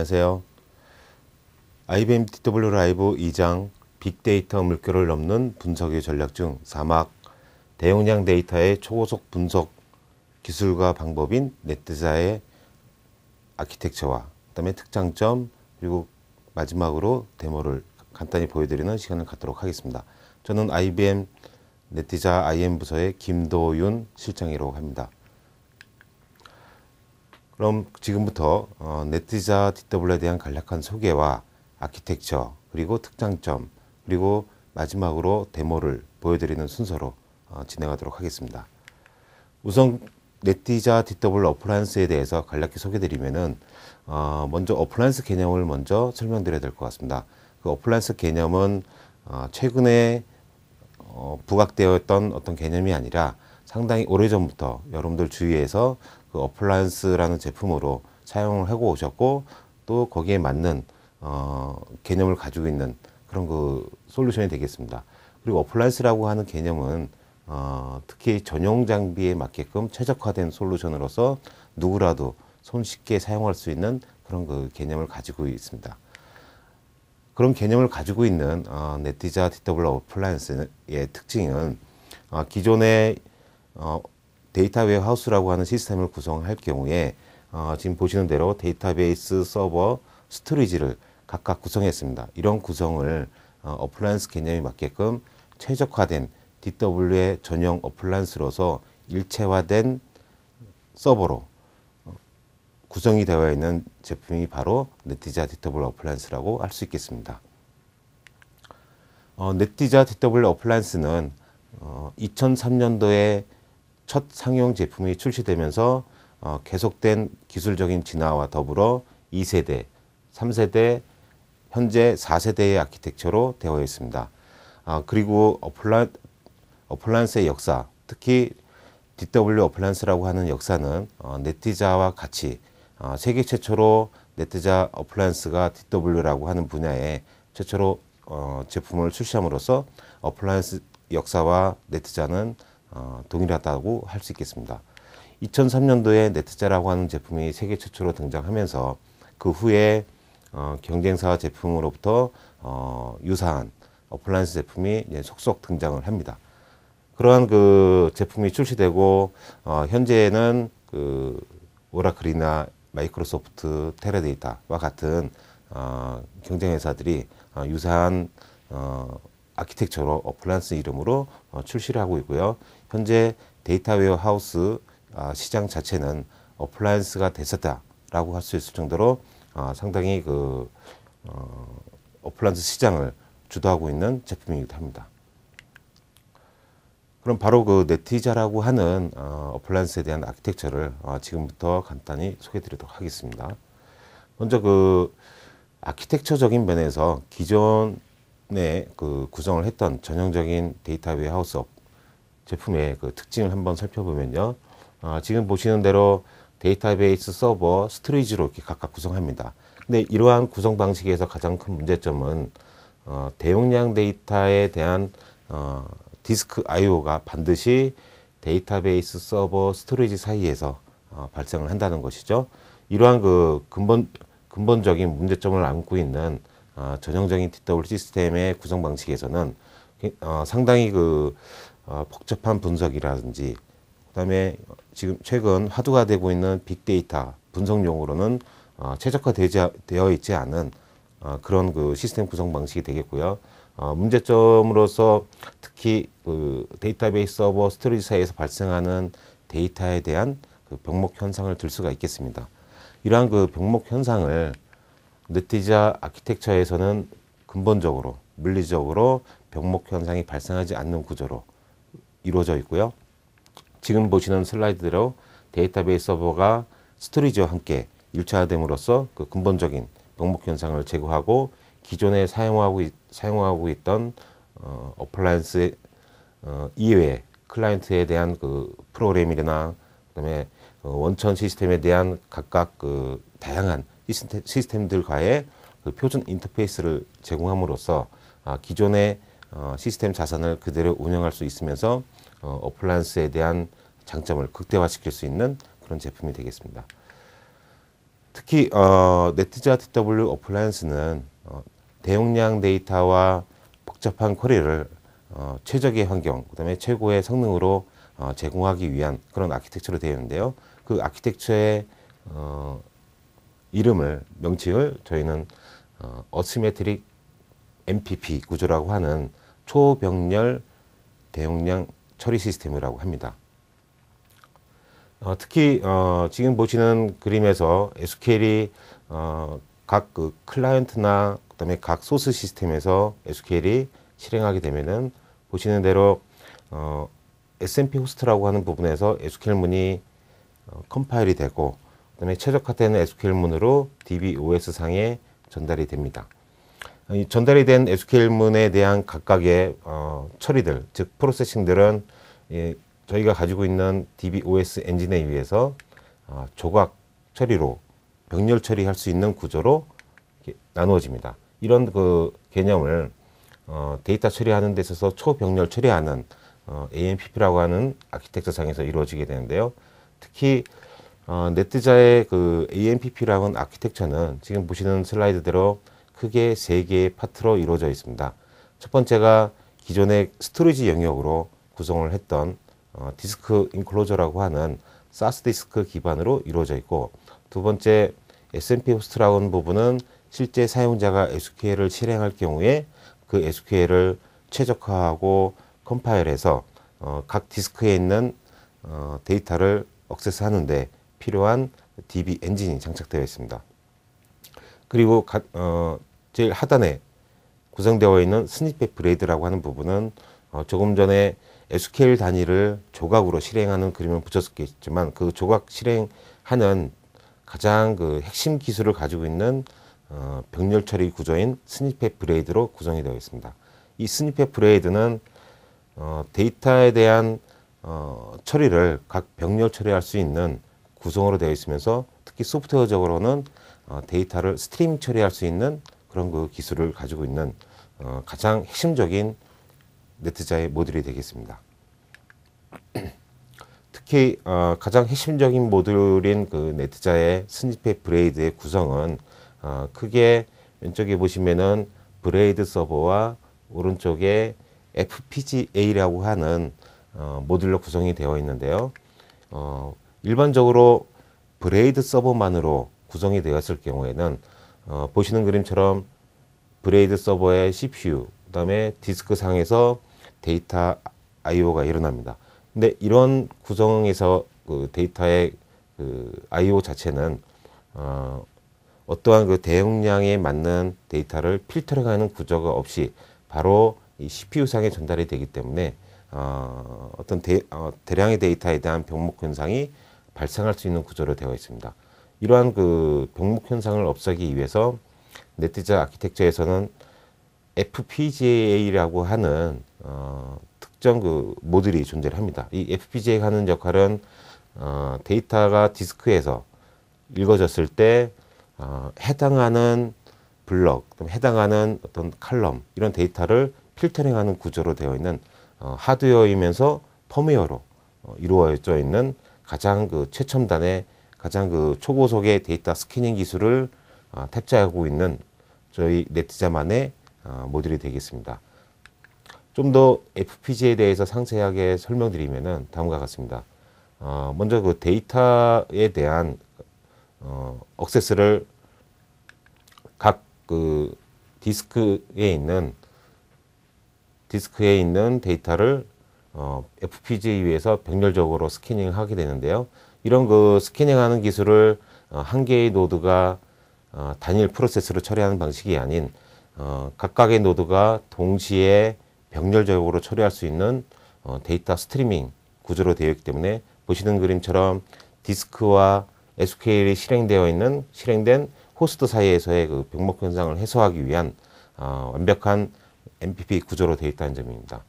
안녕하세요. IBM DW 라이브 2장 빅데이터 물결을 넘는 분석의 전략 중 사막 대용량 데이터의 초고속 분석 기술과 방법인 넷드자의 아키텍처와 그다음에 특장점 그리고 마지막으로 데모를 간단히 보여드리는 시간을 갖도록 하겠습니다. 저는 IBM 넷드자 IM 부서의 김도윤 실장이라고 합니다. 그럼 지금부터 넷드자 DW에 대한 간략한 소개와 아키텍처 그리고 특장점 그리고 마지막으로 데모를 보여드리는 순서로 진행하도록 하겠습니다. 우선 넷드자 DW 어플라이언스에 대해서 간략히 소개드리면은 먼저 어플라이언스 개념을 먼저 설명드려야 될 것 같습니다. 그 어플라이언스 개념은 최근에 부각되어 있던 어떤 개념이 아니라 상당히 오래전부터 여러분들 주위에서 그 어플라이언스라는 제품으로 사용을 하고 오셨고 또 거기에 맞는 개념을 가지고 있는 그런 그 솔루션이 되겠습니다. 그리고 어플라이언스라고 하는 개념은 특히 전용 장비에 맞게끔 최적화된 솔루션으로서 누구라도 손쉽게 사용할 수 있는 그런 그 개념을 가지고 있습니다. 그런 개념을 가지고 있는 넷드자 DW 어플라이언스의 특징은 기존의 데이터 웨어하우스라고 하는 시스템을 구성할 경우에 지금 보시는 대로 데이터베이스, 서버, 스토리지를 각각 구성했습니다. 이런 구성을 어플라이언스 개념에 맞게끔 최적화된 DW의 전용 어플라이언스로서 일체화된 서버로 구성이 되어 있는 제품이 바로 넷드자 DW 어플라이언스라고 할 수 있겠습니다. 넷드자 DW 어플라이언스는 2003년도에 첫 상용 제품이 출시되면서 계속된 기술적인 진화와 더불어 2세대, 3세대, 현재 4세대의 아키텍처로 되어 있습니다. 그리고 어플라이언스의 역사, 특히 DW 어플라이언스라고 하는 역사는 넷드자와 같이 세계 최초로 넷드자 어플라이언스가 DW라고 하는 분야에 최초로 제품을 출시함으로써 어플라이언스 역사와 넷드자는 동일하다고 할 수 있겠습니다. 2003년도에 넷드자라고 하는 제품이 세계 최초로 등장하면서 그 후에 경쟁사 제품으로부터 유사한 어플라이언스 제품이 속속 등장을 합니다. 그러한 그 제품이 출시되고 현재는 그 오라클이나 마이크로소프트, 테라데이터와 같은 경쟁 회사들이 유사한 아키텍처로 어플라이언스 이름으로 출시를 하고 있고요. 현재 데이터 웨어하우스 시장 자체는 어플라이언스가 대세다라고 할 수 있을 정도로 상당히 그 어플라이언스 시장을 주도하고 있는 제품이기도 합니다. 그럼 바로 그 넷드자라고 하는 어플라이언스에 대한 아키텍처를 지금부터 간단히 소개해드리도록 하겠습니다. 먼저 그 아키텍처적인 면에서 기존에 그 구성을 했던 전형적인 데이터 웨어하우스 제품의 그 특징을 한번 살펴보면요. 지금 보시는 대로 데이터베이스, 서버, 스토리지로 이렇게 각각 구성합니다. 근데 이러한 구성 방식에서 가장 큰 문제점은 대용량 데이터에 대한 디스크 I/O가 반드시 데이터베이스, 서버, 스토리지 사이에서 발생을 한다는 것이죠. 이러한 그 근본적인 문제점을 안고 있는 전형적인 DW 시스템의 구성 방식에서는 상당히 그 복잡한 분석이라든지 그다음에 지금 최근 화두가 되고 있는 빅데이터 분석용으로는 최적화되어 있지 않은 그런 그 시스템 구성 방식이 되겠고요. 문제점으로서 특히 그 데이터베이스 서버 스토리지 사이에서 발생하는 데이터에 대한 그 병목 현상을 들 수가 있겠습니다. 이러한 그 병목 현상을 넷드자 아키텍처에서는 근본적으로 물리적으로 병목 현상이 발생하지 않는 구조로 이루어져 있고요. 지금 보시는 슬라이드대로 데이터베이스 서버가 스토리지와 함께 일체화됨으로써 그 근본적인 병목 현상을 제거하고 기존에 사용하고 있던 어플라이언스 이외의 클라이언트에 대한 그 프로그램이나 그다음에 원천 시스템에 대한 각각 그 다양한 시스템들과의 그 표준 인터페이스를 제공함으로써 기존의 시스템 자산을 그대로 운영할 수 있으면서 어플라이언스에 대한 장점을 극대화시킬 수 있는 그런 제품이 되겠습니다. 특히 네티자 TW 어플라이언스는 대용량 데이터와 복잡한 쿼리를 최적의 환경, 그다음에 최고의 성능으로 제공하기 위한 그런 아키텍처로 되어 있는데요. 그 아키텍처의 명칭을 저희는 어시메트릭 MPP 구조라고 하는 초병렬 대용량 처리 시스템이라고 합니다. 특히 지금 보시는 그림에서 SQL이 각 그 클라이언트나 그다음에 각 소스 시스템에서 SQL이 실행하게 되면은 보시는 대로 SMP 호스트라고 하는 부분에서 SQL문이 컴파일이 되고 그다음에 최적화된 SQL문으로 DBOS 상에 전달이 됩니다. 이 전달이 된 SQL문에 대한 각각의 처리들, 즉 프로세싱들은 저희가 가지고 있는 DBOS 엔진에 의해서 조각 처리로 병렬 처리할 수 있는 구조로 나누어집니다. 이런 그 개념을 데이터 처리하는 데 있어서 초병렬 처리하는 AMPP라고 하는 아키텍처상에서 이루어지게 되는데요. 특히 네티자의 그 AMPP라고 하는 아키텍처는 지금 보시는 슬라이드대로 크게 세 개의 파트로 이루어져 있습니다. 첫 번째가 기존의 스토리지 영역으로 구성을 했던 디스크 인클로저라고 하는 사스 디스크 기반으로 이루어져 있고, 두 번째 SMP 호스트라고 하는 부분은 실제 사용자가 SQL을 실행할 경우에 그 SQL을 최적화하고 컴파일해서 각 디스크에 있는 데이터를 액세스하는데 필요한 DB 엔진이 장착되어 있습니다. 그리고 제일 하단에 구성되어 있는 스니펫 브레이드라고 하는 부분은 조금 전에 SQL 단위를 조각으로 실행하는 그림을 붙였겠지만 그 조각 실행하는 가장 그 핵심 기술을 가지고 있는 병렬 처리 구조인 스니펫 브레이드로 구성이 되어 있습니다. 이 스니펫 브레이드는 데이터에 대한 처리를 각 병렬 처리할 수 있는 구성으로 되어 있으면서 특히 소프트웨어적으로는 데이터를 스트리밍 처리할 수 있는 그런 그 기술을 가지고 있는 가장 핵심적인 네티자의 모듈이 되겠습니다. 특히 가장 핵심적인 모듈인 그 네티자의 스니펫 브레이드의 구성은 크게 왼쪽에 보시면은 브레이드 서버와 오른쪽에 FPGA라고 하는 모듈로 구성이 되어 있는데요. 일반적으로 브레이드 서버만으로 구성이 되었을 경우에는 보시는 그림처럼 브레이드 서버의 CPU, 그다음에 디스크 상에서 데이터 I/O가 일어납니다. 근데 이런 구성에서 그 데이터의 그 I/O 자체는 어떠한 그 대용량에 맞는 데이터를 필터링하는 구조가 없이 바로 이 CPU 상에 전달이 되기 때문에 어떤 대량의 데이터에 대한 병목 현상이 발생할 수 있는 구조로 되어 있습니다. 이러한 그 병목 현상을 없애기 위해서 네티자 아키텍처에서는 FPGA라고 하는 특정 그 모듈이 존재를 합니다. 이 FPGA가 하는 역할은 데이터가 디스크에서 읽어졌을 때 해당하는 블럭, 해당하는 어떤 칼럼 이런 데이터를 필터링하는 구조로 되어 있는 하드웨어이면서 펌웨어로 이루어져 있는 가장 그 최첨단의 가장 그 초고속의 데이터 스캐닝 기술을 탑재하고 있는 저희 네티자만의 모듈이 되겠습니다. 좀 더 FPGA에 대해서 상세하게 설명드리면은 다음과 같습니다. 먼저 그 데이터에 대한 액세스를 각 그 디스크에 있는 데이터를 FPGA 위에서 병렬적으로 스캐닝을 하게 되는데요. 이런 그 스캐닝하는 기술을 한 개의 노드가 단일 프로세스로 처리하는 방식이 아닌 각각의 노드가 동시에 병렬적으로 처리할 수 있는 데이터 스트리밍 구조로 되어 있기 때문에 보시는 그림처럼 디스크와 SQL이 실행된 호스트 사이에서의 그 병목 현상을 해소하기 위한 완벽한 MPP 구조로 되어 있다는 점입니다.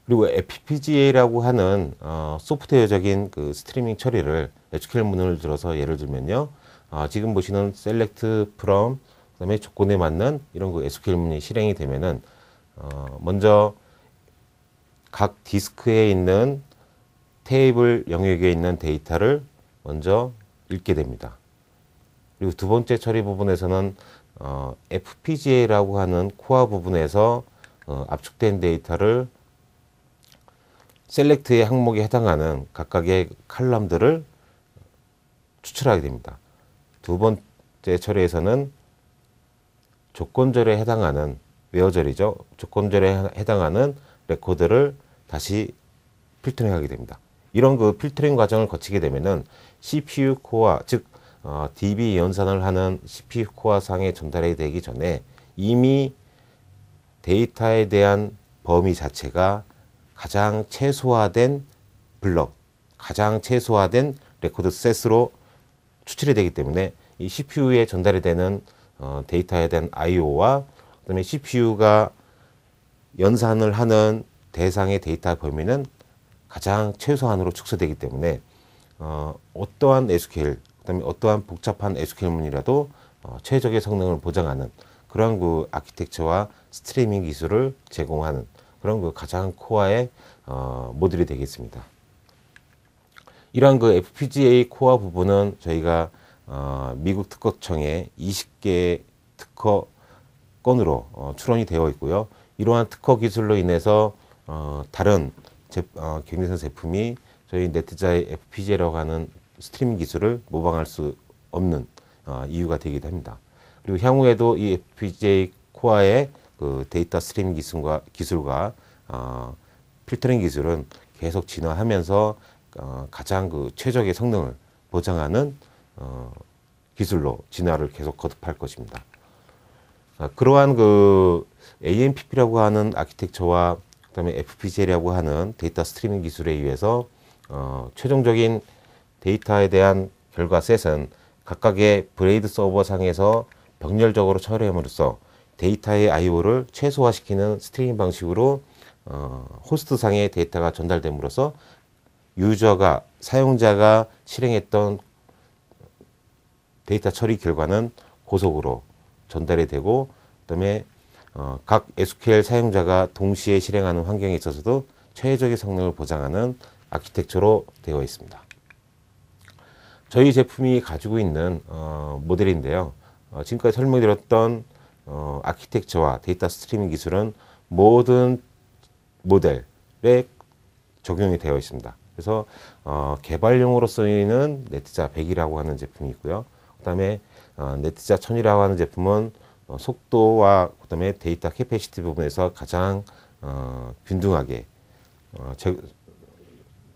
그리고 FPGA라고 하는 소프트웨어적인 그 스트리밍 처리를 SQL문을 들어서 예를 들면요. 지금 보시는 select from 그다음에 조건에 맞는 이런 그 SQL문이 실행이 되면은 먼저 각 디스크에 있는 테이블 영역에 있는 데이터를 먼저 읽게 됩니다. 그리고 두 번째 처리 부분에서는 FPGA라고 하는 코어 부분에서 압축된 데이터를 셀렉트의 항목에 해당하는 각각의 칼럼들을 추출하게 됩니다. 두 번째 처리에서는 조건절에 해당하는 웨어절이죠. 조건절에 해당하는 레코드를 다시 필터링하게 됩니다. 이런 그 필터링 과정을 거치게 되면은 CPU 코어, 즉 DB 연산을 하는 CPU 코어 상에 전달이 되기 전에 이미 데이터에 대한 범위 자체가 가장 최소화된 블럭, 가장 최소화된 레코드 셋으로 추출이 되기 때문에 이 CPU에 전달이 되는 데이터에 대한 I/O와 그다음에 CPU가 연산을 하는 대상의 데이터 범위는 가장 최소한으로 축소되기 때문에 어떠한 SQL, 그다음에 어떠한 복잡한 SQL문이라도 최적의 성능을 보장하는 그런 그 아키텍처와 스트리밍 기술을 제공하는 그런 그 가장 코어의 모듈이 되겠습니다. 이러한 그 FPGA 코어 부분은 저희가 미국 특허청에 20개 특허건으로 출원이 되어 있고요. 이러한 특허 기술로 인해서 다른 경쟁사 제품이 저희 네트자의 FPGA라고 하는 스트리밍 기술을 모방할 수 없는 이유가 되기도 합니다. 그리고 향후에도 이 FPGA 코어의 그 데이터 스트리밍 기술과 필터링 기술은 계속 진화하면서 가장 그 최적의 성능을 보장하는 기술로 진화를 계속 거듭할 것입니다. 그러한 그 AMPP라고 하는 아키텍처와 그다음에 FPGA라고 하는 데이터 스트리밍 기술에 의해서 최종적인 데이터에 대한 결과 셋은 각각의 브레이드 서버 상에서 병렬적으로 처리함으로써 데이터의 I/O를 최소화시키는 스트리밍 방식으로 호스트 상의 데이터가 전달됨으로써 유저가 사용자가 실행했던 데이터 처리 결과는 고속으로 전달이 되고 그다음에 각 SQL 사용자가 동시에 실행하는 환경에 있어서도 최적의 성능을 보장하는 아키텍처로 되어 있습니다. 저희 제품이 가지고 있는 모델인데요. 지금까지 설명드렸던 아키텍처와 데이터 스트리밍 기술은 모든 모델에 적용이 되어 있습니다. 그래서 개발용으로 쓰이는 네트자 100이라고 하는 제품이 있고요. 그 다음에 네트자 1000이라고 하는 제품은 속도와 그 다음에 데이터 캐패시티 부분에서 가장 균등하게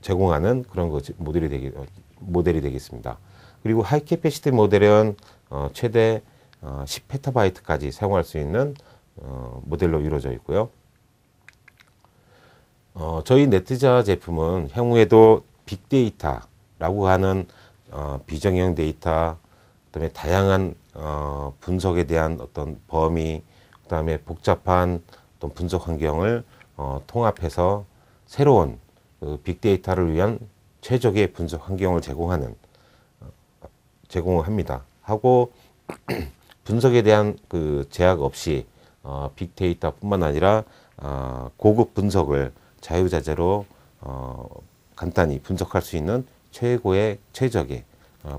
제공하는 그런 모델이 되겠습니다. 그리고 하이 캐패시티 모델은 최대 10페타바이트까지 사용할 수 있는 모델로 이루어져 있고요. 저희 네트자 제품은 향후에도 빅데이터라고 하는 비정형 데이터, 그다음에 다양한 분석에 대한 어떤 범위, 그다음에 복잡한 어떤 분석 환경을 통합해서 새로운 그 빅데이터를 위한 최적의 분석 환경을 제공합니다. 하고 분석에 대한 그 제약 없이 빅데이터뿐만 아니라 고급 분석을 자유자재로 간단히 분석할 수 있는 최적의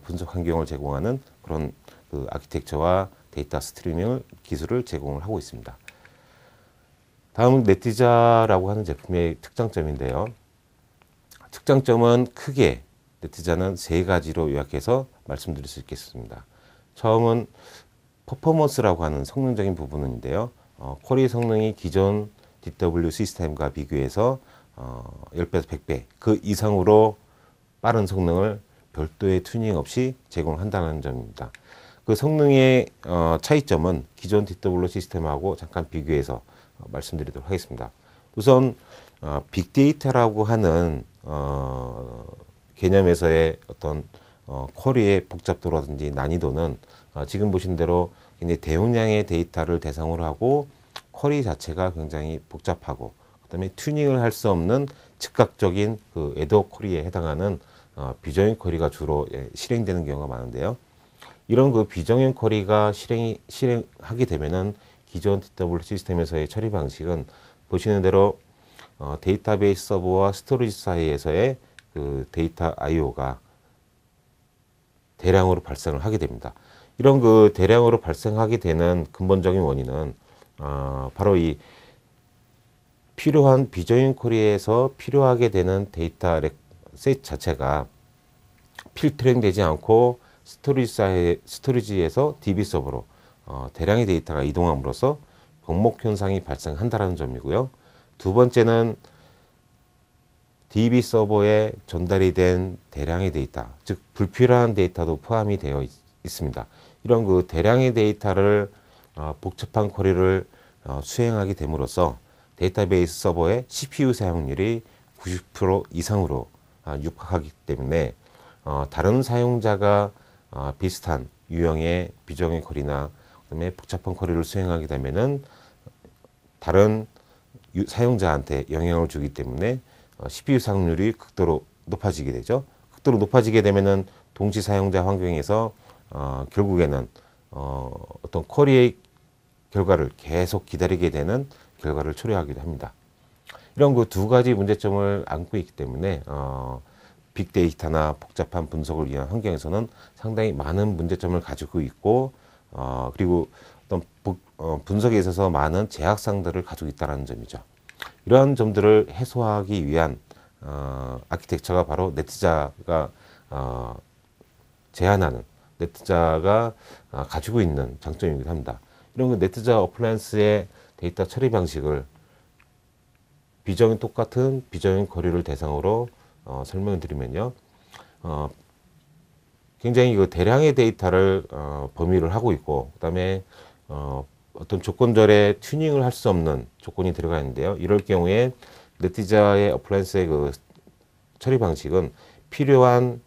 분석 환경을 제공하는 그런 그 아키텍처와 데이터 스트리밍 기술을 제공을 하고 있습니다. 다음은 네트자라고 하는 제품의 특장점인데요. 특장점은 크게 네트자는 세 가지로 요약해서 말씀드릴 수 있겠습니다. 처음은 퍼포먼스라고 하는 성능적인 부분인데요. 쿼리 성능이 기존 DW 시스템과 비교해서 10배에서 100배 그 이상으로 빠른 성능을 별도의 튜닝 없이 제공한다는 점입니다. 그 성능의 차이점은 기존 DW 시스템하고 잠깐 비교해서 말씀드리도록 하겠습니다. 우선 빅데이터라고 하는 개념에서의 어떤 쿼리의 복잡도라든지 난이도는 지금 보신 대로 굉장히 대용량의 데이터를 대상으로 하고 쿼리 자체가 굉장히 복잡하고 그다음에 튜닝을 할 수 없는 즉각적인 그 애도 쿼리에 해당하는 비정형 쿼리가 주로 실행되는 경우가 많은데요. 이런 그 비정형 쿼리가 실행하게 되면은 기존 DW 시스템에서의 처리 방식은 보시는 대로 데이터베이스 서버와 스토리지 사이에서의 그 데이터 I/O가 대량으로 발생을 하게 됩니다. 이런 그 대량으로 발생하게 되는 근본적인 원인은 바로 이 필요한 비조인 쿼리에서 필요하게 되는 데이터 셋 자체가 필터링 되지 않고 스토리지에서 DB 서버로 대량의 데이터가 이동함으로써 병목 현상이 발생한다는 점이고요. 두 번째는 DB 서버에 전달이 된 대량의 데이터, 즉 불필요한 데이터도 포함이 되어 있습니다. 이런 그 대량의 데이터를 복잡한 쿼리를 수행하게 됨으로써 데이터베이스 서버의 CPU 사용률이 90% 이상으로 육박하기 때문에 다른 사용자가 비슷한 유형의 비정의 쿼리나 그다음에 복잡한 쿼리를 수행하게 되면은 다른 사용자한테 영향을 주기 때문에 CPU 사용률이 극도로 높아지게 되죠. 극도로 높아지게 되면은 동시 사용자 환경에서 결국에는 어떤 쿼리의 결과를 계속 기다리게 되는 결과를 초래하기도 합니다. 이런 그 두 가지 문제점을 안고 있기 때문에 빅데이터나 복잡한 분석을 위한 환경에서는 상당히 많은 문제점을 가지고 있고 그리고 어떤 분석에 있어서 많은 제약사항들을 가지고 있다는 점이죠. 이러한 점들을 해소하기 위한 아키텍처가 바로 네트자가 제안하는 네트자가 가지고 있는 장점이기도 합니다. 이런 그 네트자 어플라이언스의 데이터 처리 방식을 비정인 똑같은 비정인 쿼리를 대상으로 설명을 드리면요. 굉장히 그 대량의 데이터를 범위를 하고 있고 그다음에 어떤 조건절에 튜닝을 할 수 없는 조건이 들어가 있는데요. 이럴 경우에 네티자의 어플라이언스의 그 처리 방식은 필요한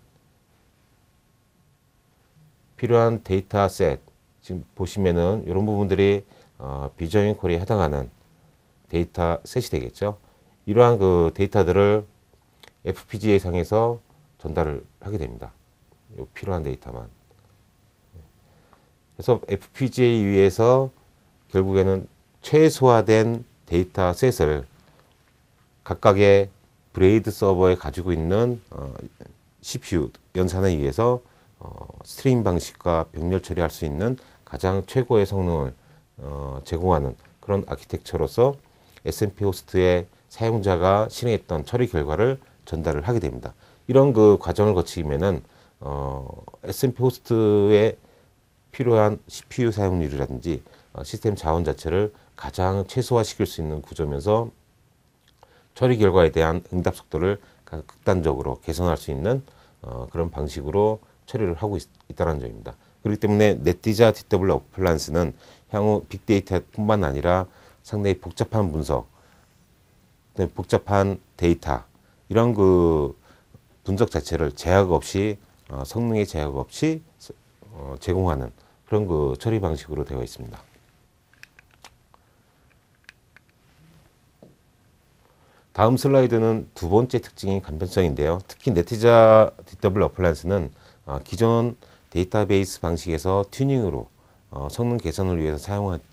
데이터 셋, 지금 보시면은 이런 부분들이 비정인 쿼리에 해당하는 데이터 셋이 되겠죠. 이러한 그 데이터들을 FPGA 상에서 전달을 하게 됩니다. 필요한 데이터만. 그래서 FPGA 위에서 결국에는 최소화된 데이터 셋을 각각의 브레이드 서버에 가지고 있는 CPU 연산에 의해서 스트림 방식과 병렬 처리할 수 있는 가장 최고의 성능을 제공하는 그런 아키텍처로서 SMP 호스트의 사용자가 실행했던 처리 결과를 전달을 하게 됩니다. 이런 그 과정을 거치면은 SMP 호스트에 필요한 CPU 사용률이라든지 시스템 자원 자체를 가장 최소화시킬 수 있는 구조면서 처리 결과에 대한 응답 속도를 극단적으로 개선할 수 있는 그런 방식으로 처리를 하고 있다는 점입니다. 그렇기 때문에 네티자 DW 어플라이언스는 향후 빅데이터뿐만 아니라 상당히 복잡한 분석, 복잡한 데이터 이런 그 분석 자체를 제약 없이 성능의 제약 없이 제공하는 그런 그 처리 방식으로 되어 있습니다. 다음 슬라이드는 두 번째 특징인 간편성인데요. 특히 네티자 DW 어플라이언스는 기존 데이터베이스 방식에서 튜닝으로 성능 개선을 위해서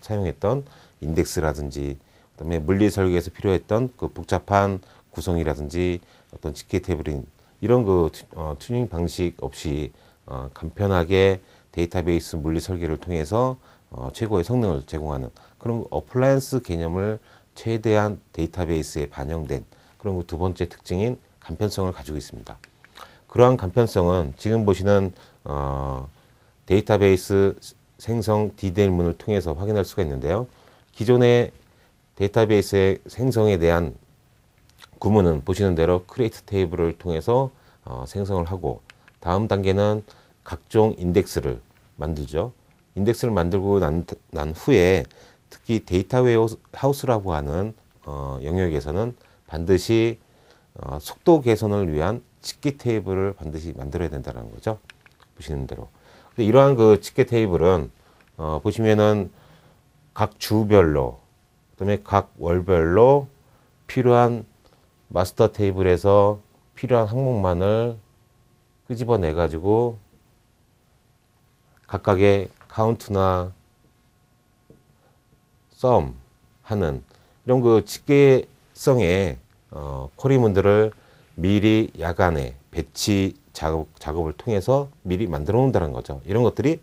사용했던 인덱스라든지 그다음에 물리 설계에서 필요했던 그 복잡한 구성이라든지 어떤 직계 테이블인 이런 그 튜닝 방식 없이 간편하게 데이터베이스 물리 설계를 통해서 최고의 성능을 제공하는 그런 어플라이언스 개념을 최대한 데이터베이스에 반영된 그런 두 번째 특징인 간편성을 가지고 있습니다. 그러한 간편성은 지금 보시는 데이터베이스 생성 DDL문을 통해서 확인할 수가 있는데요. 기존의 데이터베이스의 생성에 대한 구문은 보시는 대로 크리에이트 테이블을 통해서 생성을 하고 다음 단계는 각종 인덱스를 만들죠. 인덱스를 만들고 난 후에 특히 데이터 웨어하우스라고 하는 영역에서는 반드시 속도 개선을 위한 집계 테이블을 반드시 만들어야 된다는 거죠. 보시는 대로. 근데 이러한 그 집계 테이블은 보시면은 각 주별로 그다음에 각 월별로 필요한 마스터 테이블에서 필요한 항목만을 끄집어내 가지고 각각의 카운트나 썸 하는 이런 그 집계성의 쿼리문들을 미리 야간에 작업을 통해서 미리 만들어 놓는다는 거죠. 이런 것들이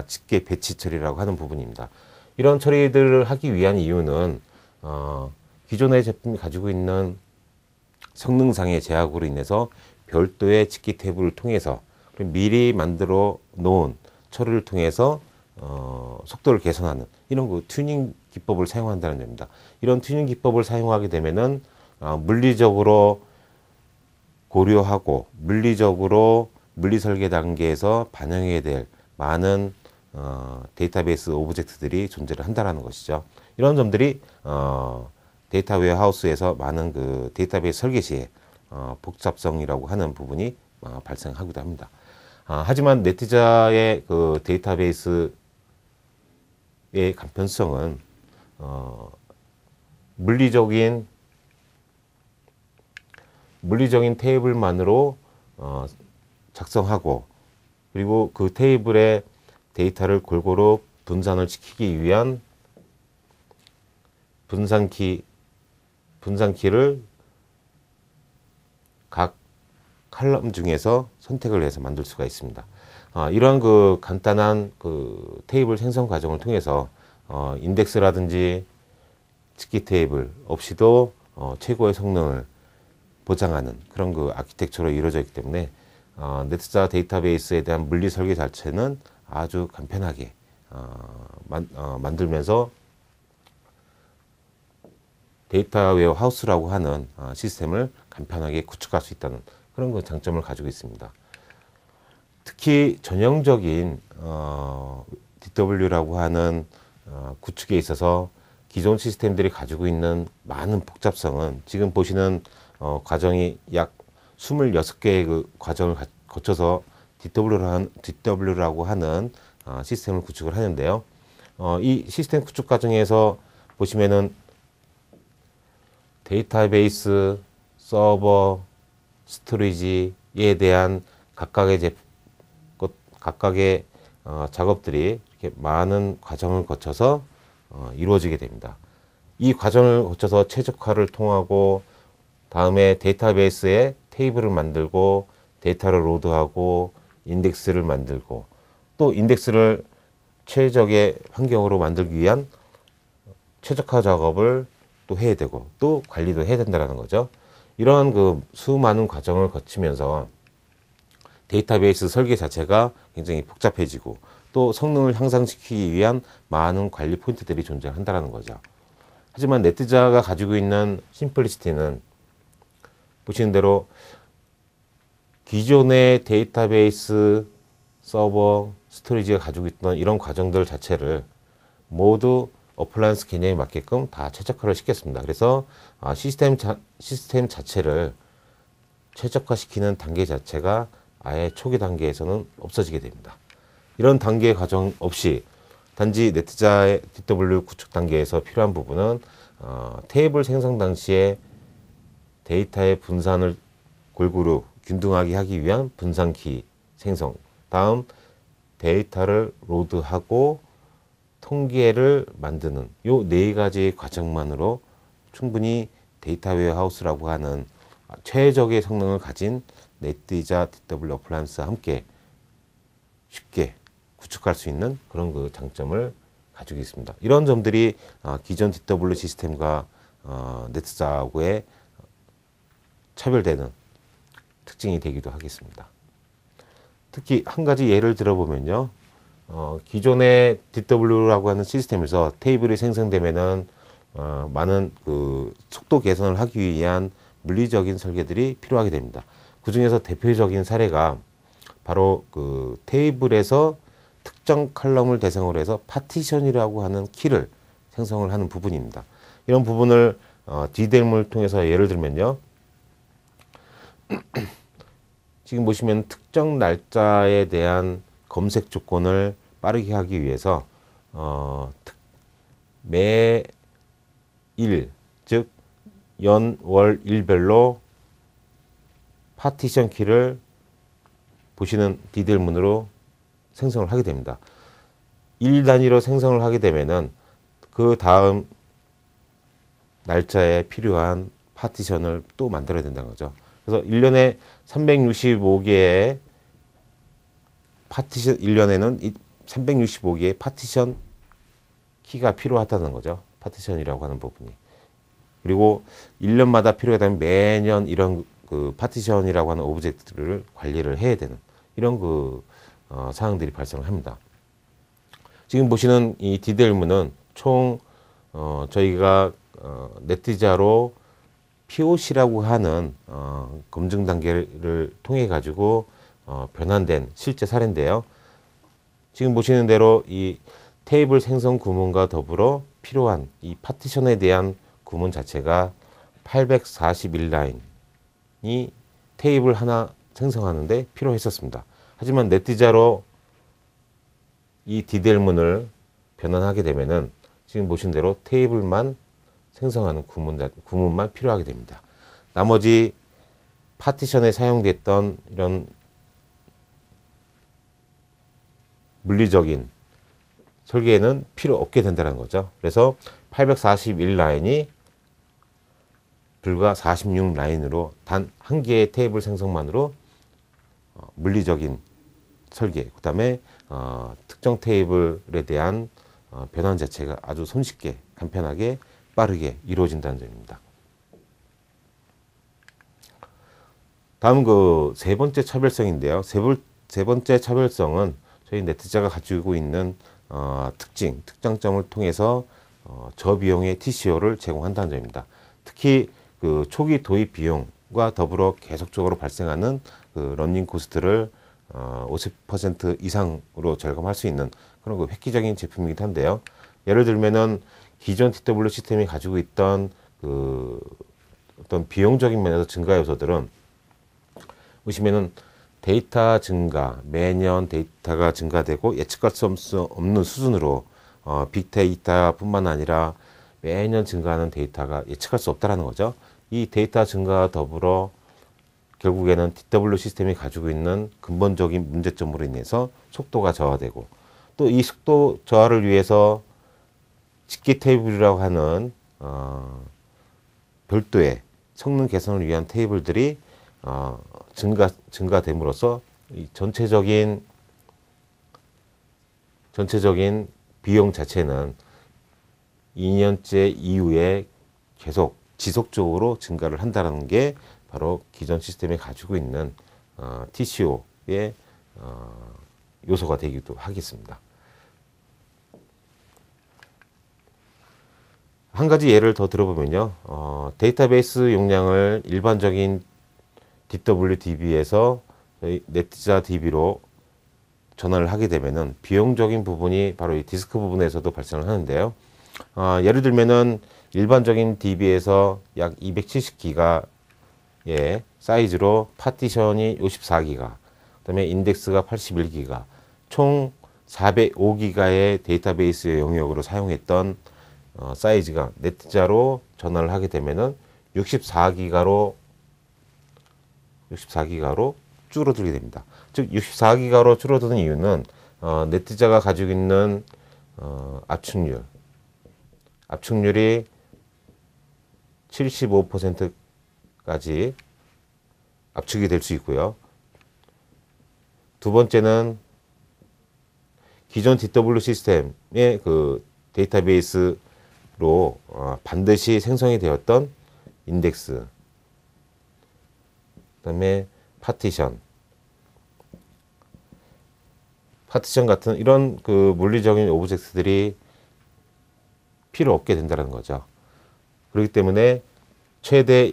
집계 배치 처리라고 하는 부분입니다. 이런 처리들을 하기 위한 이유는 기존의 제품이 가지고 있는 성능상의 제약으로 인해서 별도의 집계 탭을 통해서 미리 만들어 놓은 처리를 통해서 속도를 개선하는 이런 그 튜닝 기법을 사용한다는 점입니다. 이런 튜닝 기법을 사용하게 되면은 물리적으로 고려하고 물리적으로 물리 설계 단계에서 반영해야 될 많은 데이터베이스 오브젝트들이 존재를 한다는 것이죠. 이런 점들이 데이터 웨어하우스에서 많은 그 데이터베이스 설계 시에 복잡성이라고 하는 부분이 발생하기도 합니다. 하지만 네티자의 그 데이터베이스의 간편성은 물리적인 테이블만으로 작성하고 그리고 그 테이블의 데이터를 골고루 분산을 시키기 위한 분산키를 각 칼럼 중에서 선택을 해서 만들 수가 있습니다. 이러한 그 간단한 그 테이블 생성 과정을 통해서 인덱스라든지 집계 테이블 없이도 최고의 성능을 보장하는 그런 그 아키텍처로 이루어져 있기 때문에 네트자 데이터베이스에 대한 물리 설계 자체는 아주 간편하게 만들면서 데이터 웨어 하우스라고 하는 시스템을 간편하게 구축할 수 있다는 그런 그 장점을 가지고 있습니다. 특히 전형적인 DW라고 하는 구축에 있어서 기존 시스템들이 가지고 있는 많은 복잡성은 지금 보시는 과정이 약 26개의 그 과정을 거쳐서 DW라고 하는 시스템을 구축을 하는데요. 이 시스템 구축 과정에서 보시면은 데이터베이스, 서버, 스토리지에 대한 각각의 작업들이 이렇게 많은 과정을 거쳐서 이루어지게 됩니다. 이 과정을 거쳐서 최적화를 통하고 다음에 데이터베이스에 테이블을 만들고 데이터를 로드하고 인덱스를 만들고 또 인덱스를 최적의 환경으로 만들기 위한 최적화 작업을 또 해야 되고 또 관리도 해야 된다는 거죠. 이러한 그 수많은 과정을 거치면서 데이터베이스 설계 자체가 굉장히 복잡해지고 또 성능을 향상시키기 위한 많은 관리 포인트들이 존재한다는 거죠. 하지만 네티자가 가지고 있는 심플리시티는 보시는 대로 기존의 데이터베이스, 서버, 스토리지가 가지고 있던 이런 과정들 자체를 모두 어플라이언스 개념에 맞게끔 다 최적화를 시켰습니다. 그래서 시스템 자체를 최적화시키는 단계 자체가 아예 초기 단계에서는 없어지게 됩니다. 이런 단계 과정 없이 단지 네티자의 DW 구축 단계에서 필요한 부분은 테이블 생성 당시에 데이터의 분산을 골고루 균등하게 하기 위한 분산키 생성, 다음 데이터를 로드하고 통계를 만드는 요 네 가지 과정만으로 충분히 데이터 웨어하우스라고 하는 최적의 성능을 가진 네티자 DW 어플라이언스와 함께 쉽게 구축할 수 있는 그런 그 장점을 가지고 있습니다. 이런 점들이 기존 DW 시스템과 네티자하고의 차별되는 특징이 되기도 하겠습니다. 특히 한 가지 예를 들어보면요. 기존의 DW라고 하는 시스템에서 테이블이 생성되면은 많은 그 속도 개선을 하기 위한 물리적인 설계들이 필요하게 됩니다. 그 중에서 대표적인 사례가 바로 그 테이블에서 특정 칼럼을 대상으로 해서 파티션이라고 하는 키를 생성을 하는 부분입니다. 이런 부분을 DDEM을 통해서 예를 들면요. 지금 보시면 특정 날짜에 대한 검색 조건을 빠르게 하기 위해서 매일, 즉 연, 월, 일별로 파티션 키를 보시는 DDL 문으로 생성을 하게 됩니다. 일 단위로 생성을 하게 되면은 그 다음 날짜에 필요한 파티션을 또 만들어야 된다는 거죠. 그래서 1년에 365개의 파티션, 1년에는 365개의 파티션 키가 필요하다는 거죠. 파티션이라고 하는 부분이. 그리고 1년마다 필요하다면 매년 이런 그 파티션이라고 하는 오브젝트를 관리를 해야 되는 이런 사항들이 발생합니다. 지금 보시는 이 DDL문은 총 저희가 네티자로 POC라고 하는 검증 단계를 통해 가지고 변환된 실제 사례인데요. 지금 보시는 대로 이 테이블 생성 구문과 더불어 필요한 이 파티션에 대한 구문 자체가 841라인이 테이블 하나 생성하는데 필요했었습니다. 하지만 네티자로 이 DDL문을 변환하게 되면은 지금 보신 대로 테이블만 생성하는 구문만 필요하게 됩니다. 나머지 파티션에 사용됐던 이런 물리적인 설계에는 필요 없게 된다는 거죠. 그래서 841라인이 불과 46라인으로 단 한 개의 테이블 생성만으로 물리적인 설계, 그 다음에 특정 테이블에 대한 변환 자체가 아주 손쉽게, 간편하게, 빠르게 이루어진다는 점입니다. 다음 세 번째 차별성인데요. 세 번째 차별성은 저희 네티자가 가지고 있는 특장점을 통해서 저비용의 TCO를 제공한다는 점입니다. 특히 그 초기 도입 비용과 더불어 계속적으로 발생하는 그 러닝 코스트를 50% 이상으로 절감할 수 있는 그런 획기적인 제품이기도 한데요. 예를 들면은 기존 TW 시스템이 가지고 있던 어떤 비용적인 면에서 증가 요소들은 보시면은 데이터 증가, 매년 데이터가 증가되고 예측할 수 없는 수준으로 빅데이터뿐만 아니라 매년 증가하는 데이터가 예측할 수 없다라는 거죠. 이 데이터 증가와 더불어 결국에는 DW 시스템이 가지고 있는 근본적인 문제점으로 인해서 속도가 저하되고 또 이 속도 저하를 위해서 직계 테이블이라고 하는 별도의 성능 개선을 위한 테이블들이 증가됨으로써 이 전체적인 비용 자체는 2년째 이후에 계속 지속적으로 증가를 한다는 게 바로 기존 시스템이 가지고 있는 TCO의 요소가 되기도 하겠습니다. 한 가지 예를 더 들어보면요. 데이터베이스 용량을 일반적인 DWDB에서 네티자 DB로 전환을 하게 되면은 비용적인 부분이 바로 이 디스크 부분에서도 발생을 하는데요. 예를 들면은 일반적인 DB에서 약 270기가의 사이즈로 파티션이 54기가, 그다음에 인덱스가 81기가, 총 405기가의 데이터베이스 영역으로 사용했던 사이즈가 네티자로 전환을 하게 되면은 64기가로 줄어들게 됩니다. 즉 64기가로 줄어드는 이유는 네티자가 가지고 있는 압축률이 75%까지 압축이 될 수 있고요. 두 번째는 기존 DW 시스템의 그 데이터베이스로 반드시 생성이 되었던 인덱스, 그다음에 파티션 같은 이런 그 물리적인 오브젝트들이 필요 없게 된다는 거죠. 그렇기 때문에 최대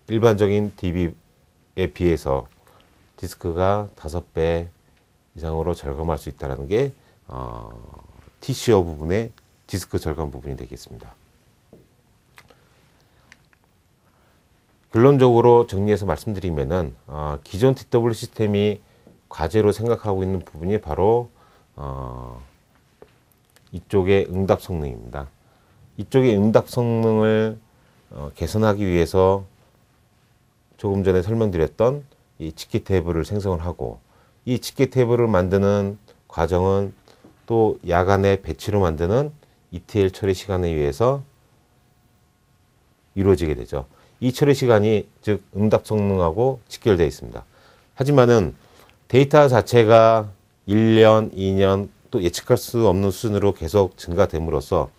일반적인 DB에 비해서 디스크가 5배 이상으로 절감할 수 있다는 게 TCO 부분의 디스크 절감 부분이 되겠습니다. 결론적으로 정리해서 말씀드리면은 기존 DW 시스템이 과제로 생각하고 있는 부분이 바로 이쪽의 응답 성능입니다. 이쪽의 응답 성능을 개선하기 위해서 조금 전에 설명드렸던 이 직계 테이블을 생성을 하고, 이 직계 테이블을 만드는 과정은 또 야간에 배치로 만드는 ETL 처리 시간에 의해서 이루어지게 되죠. 이 처리 시간이 즉 응답 성능하고 직결되어 있습니다. 하지만은 데이터 자체가 1년, 2년 또 예측할 수 없는 수준으로 계속 증가됨으로써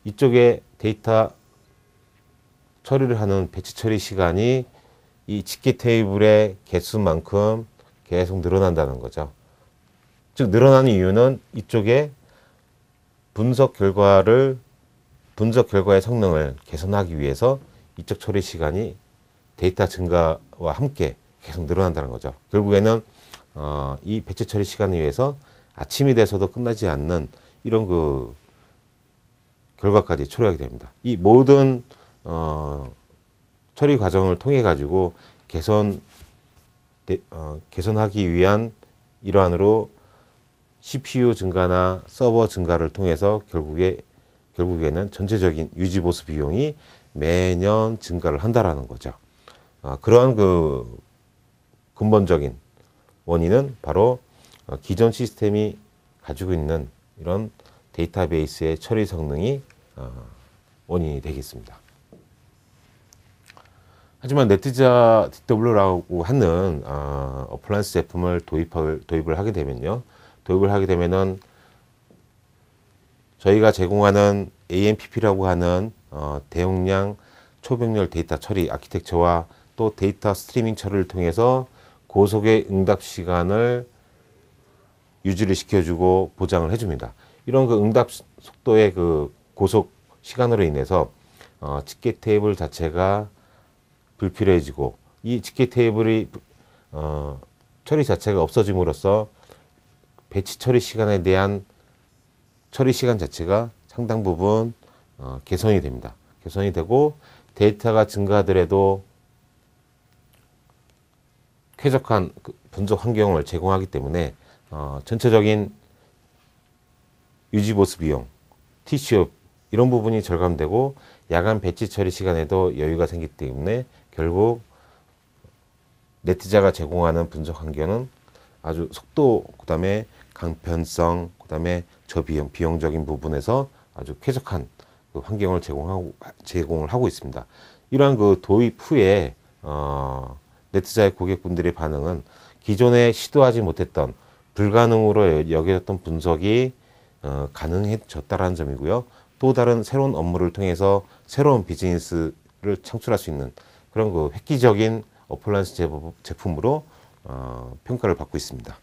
이쪽에 데이터 처리를 하는 배치 처리 시간이 이 집계 테이블의 개수만큼 계속 늘어난다는 거죠. 즉 늘어나는 이유는 이쪽에 분석 결과의 성능을 개선하기 위해서 이쪽 처리 시간이 데이터 증가와 함께 계속 늘어난다는 거죠. 결국에는 이 배치 처리 시간에 의해서 아침이 돼서도 끝나지 않는 이런 그 결과까지 초래하게 됩니다. 이 모든 처리 과정을 통해 가지고 개선하기 위한 일환으로 CPU 증가나 서버 증가를 통해서 결국에는 전체적인 유지 보수 비용이 매년 증가를 한다라는 거죠. 그러한 그 근본적인 원인은 바로 기존 시스템이 가지고 있는 이런 데이터베이스의 처리 성능이 원인이 되겠습니다. 하지만 네티자 DW라고 하는 어플라이언스 제품을 도입을 하게 되면요. 도입을 하게 되면은 저희가 제공하는 AMPP라고 하는 대용량 초병렬 데이터 처리 아키텍처와 또 데이터 스트리밍 처리를 통해서 고속의 응답 시간을 유지를 시켜주고 보장을 해줍니다. 이런 그 응답 속도의 그 고속 시간으로 인해서 집계 테이블 자체가 불필요해지고 이 집계 테이블이 처리 자체가 없어짐으로써 배치 처리 시간에 대한 처리 시간 자체가 상당 부분 개선이 됩니다. 개선이 되고 데이터가 증가하더라도 쾌적한 분석 환경을 제공하기 때문에 전체적인 유지 보수 비용, TCO 이런 부분이 절감되고 야간 배치 처리 시간에도 여유가 생기기 때문에 결국 네티자가 제공하는 분석 환경은 아주 속도, 그다음에 강편성, 그다음에 저비용, 비용적인 부분에서 아주 쾌적한 그 환경을 제공을 하고 있습니다. 이러한 그 도입 후에 네티자의 고객분들의 반응은 기존에 시도하지 못했던 불가능으로 여겨졌던 분석이 가능해졌다라는 점이고요. 또 다른 새로운 업무를 통해서 새로운 비즈니스를 창출할 수 있는 그런 그 획기적인 어플라이언스 제품으로 평가를 받고 있습니다.